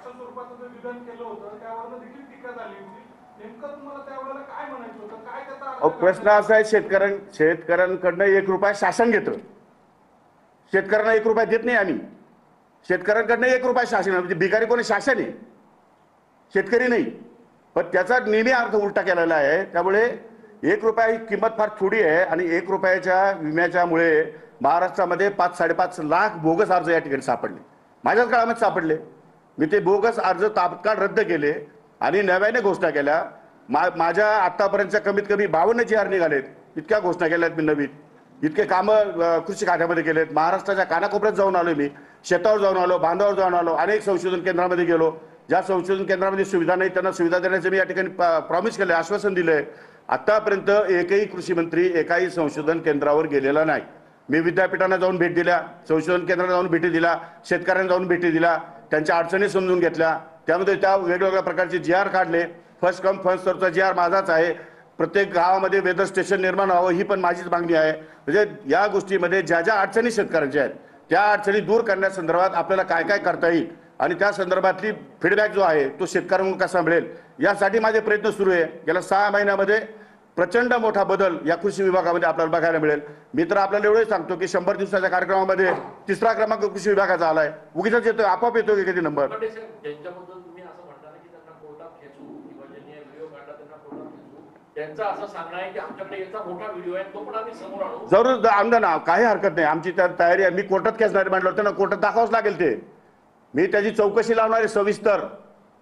अशा स्वरूपाचं जे विधान केलं होतं त्यावरनं देखील टीका झाली होती. नेमकं तुम्हाला त्यावेळेला काय म्हणायचं होतं, काय त्याचा प्रश्न असा आहे, शेतकऱ्यांकडनं 1 रुपया शासन घेतं. शेतकऱ्यांना 1 रुपया देत नाही आम्ही. शेतकऱ्यांकडनं 1 रुपया शासन, म्हणजे भिकारी कोणी शासन आहे, शेतकरी नाही. पण त्याचा नेहमी अर्थ उलटा केलेला आहे. त्यामुळे 1 रुपया ही किंमत फार थोडी आहे आणि 1 रुपयाच्या विम्याच्यामुळे महाराष्ट्रामध्ये 5-5.5 लाख बोगस अर्ज या ठिकाणी सापडले. माझ्याच काळामध्ये सापडले. मी ते बोगस अर्ज तात्काळ रद्द केले आणि नव्याने घोषणा केल्या. माझ्या आतापर्यंतच्या कमीत कमी 52 GR निघालेत. इतक्या घोषणा केल्यात मी नवीन. इतके कामं कृषी खात्यामध्ये केलेत. महाराष्ट्राच्या कानाकोपऱ्यात जाऊन आलो मी, शेतावर जाऊन आलो, बांधावर जाऊन आलो, अनेक संशोधन केंद्रामध्ये गेलो. ज्या संशोधन केंद्रामध्ये सुविधा नाही त्यांना सुविधा देण्याचे मी या ठिकाणी प्रॉमिस केले, आश्वासन दिले. आतापर्यंत एकही कृषी मंत्री एकाही संशोधन केंद्रावर गेलेला नाही. मी विद्यापीठांना जाऊन भेट दिल्या, संशोधन केंद्राला जाऊन भेटी दिल्या, शेतकऱ्यांना जाऊन भेटी दिल्या, त्यांच्या अडचणी समजून घेतल्या. त्यामध्ये त्या वेगवेगळ्या प्रकारचे GR काढले. फर्स्ट कम फर्स्ट सर्वचा GR माझाच आहे. प्रत्येक गावामध्ये वेदर स्टेशन निर्माण व्हावं ही पण माझीच मागणी आहे. म्हणजे या गोष्टीमध्ये ज्या ज्या अडचणी शेतकऱ्यांच्या आहेत त्या अडचणी दूर करण्यासंदर्भात आपल्याला काय काय करता येईल आणि त्या संदर्भातली फीडबॅक जो आहे तो शेतकऱ्यांकडून कसा मिळेल यासाठी माझे प्रयत्न सुरू आहे. गेल्या 6 महिन्यामध्ये प्रचंड मोठा बदल या कृषी विभागामध्ये आपल्याला बघायला मिळेल. मी तर आपल्याला एवढंच सांगतो की 100 दिवसाच्या कार्यक्रमामध्ये 3रा क्रमांक कृषी विभागाचा आलाय. उगीच येतोय, आपोआप येतो की कधी नंबर. जरूर आणलं ना, काही हरकत नाही. आमची तर तयारी आहे. मी कोर्टात केस नाही मांडलं त्यांना कोर्टात दाखवावंच लागेल. ते मी त्याची चौकशी लावणार आहे सविस्तर.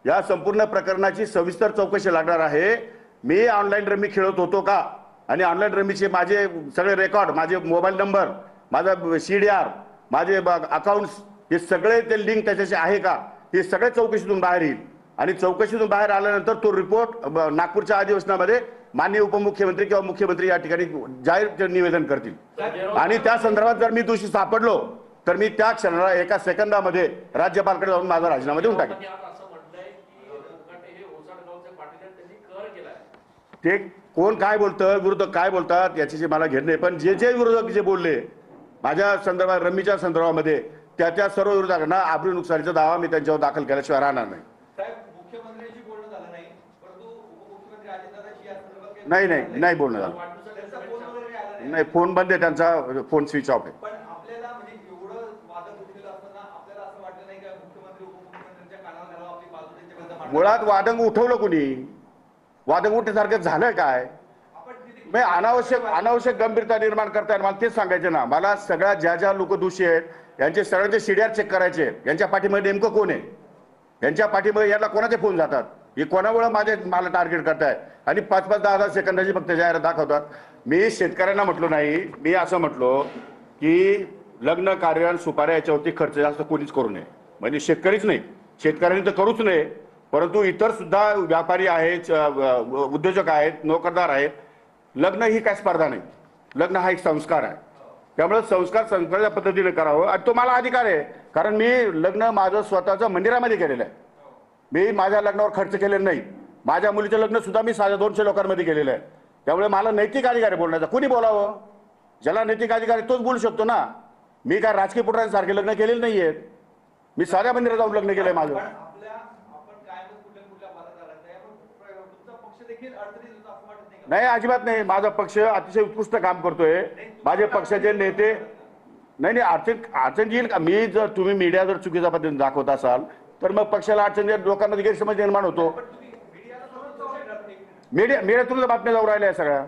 या संपूर्ण प्रकरणाची सविस्तर चौकशी लागणार आहे. मी ऑनलाईन रमी खेळत होतो का आणि ऑनलाईन रमीचे माझे सगळे रेकॉर्ड, माझे मोबाईल नंबर, माझा CDR, माझे अकाउंट्स, हे सगळे ते लिंक त्याच्याशी आहे का हे सगळे चौकशीतून बाहेर येईल. आणि चौकशीतून बाहेर आल्यानंतर तो रिपोर्ट नागपूरच्या अधिवेशनामध्ये माननीय उपमुख्यमंत्री किंवा मुख्यमंत्री या ठिकाणी जाहीर निवेदन करतील. आणि त्या संदर्भात जर मी दोषी सापडलो तर मी त्या क्षणाला 1 सेकंदामध्ये राज्यपालाकडे जाऊन माझा राजीनामा देऊन टाकेन. ते कोण काय बोलतं, विरोधक काय बोलतात याच्याशी मला घेणं नाही. पण जे जे विरोधक जे बोलले माझ्या संदर्भात, रमीच्या संदर्भामध्ये, त्या सर्व विरोधकांना आबरू नुकसानीचा दावा मी त्यांच्यावर दाखल केल्याशिवाय राहणार नाही. नाही बोलणं झालं. नाही, फोन बंद आहे त्यांचा, फोन स्विच ऑफ आहे. मुळात वादंग उठवलं कोणी? वादंग उठण्यासारखं झालं काय? अनावश्यक गंभीरता निर्माण करताय. मला तेच सांगायचं ना. मला सगळ्या ज्या लोक दोषी आहेत यांचे सगळ्यांचे CDR चेक करायचे आहेत. यांच्या पाठीमध्ये नेमकं कोण आहे, यांच्या पाठीमध्ये याला कोणाचे फोन जातात, हे कोणामुळे मला टार्गेट करताय आणि 5-5, 10-10 सेकंदाची फक्त जाहिरात दाखवतात. मी शेतकऱ्यांना म्हटलो नाही, मी असं म्हटलो की लग्न कार्य सुपाऱ्या याच्यावरती खर्च जास्त कोणीच करू नये. म्हणजे शेतकरीच नाही, शेतकऱ्यांनी तर करूच नये, परंतु इतर सुद्धा व्यापारी आहेत, उद्योजक आहेत, नोकरदार आहेत. लग्न ही काय स्पर्धा नाही. लग्न हा एक संस्कार आहे. त्यामुळे संस्काराच्या पद्धतीने करावं आणि तो मला अधिकार आहे. कारण मी लग्न माझं स्वतःचं मंदिरामध्ये केलेलं आहे. मी माझ्या लग्नावर खर्च केलेला नाही. माझ्या मुलीचं लग्न सुद्धा मी 250 लोकांमध्ये केलेलं आहे. त्यामुळे मला नैतिक अधिकार आहे बोलण्याचा. कुणी बोलावं, ज्याला नैतिक अधिकार आहे तोच बोलू शकतो ना. मी काय राजकीय पुटरांसारखे लग्न केलेले नाहीयेत. मी साध्या मंदिरात जाऊन लग्न केलंय माझं. नाही, अजिबात नाही. माझा पक्ष अतिशय उत्कृष्ट काम करतोय. माझे पक्षाचे नेते नाही अडचण येईल का? मी जर तुम्ही मीडिया जर चुकीच्या पद्धतीने दाखवत असाल तर मग पक्षाला अडचण, लोकांना गैरसमज निर्माण होतो. मीडिया तुमच्या बातम्या जाऊ राहिल्या सगळ्या.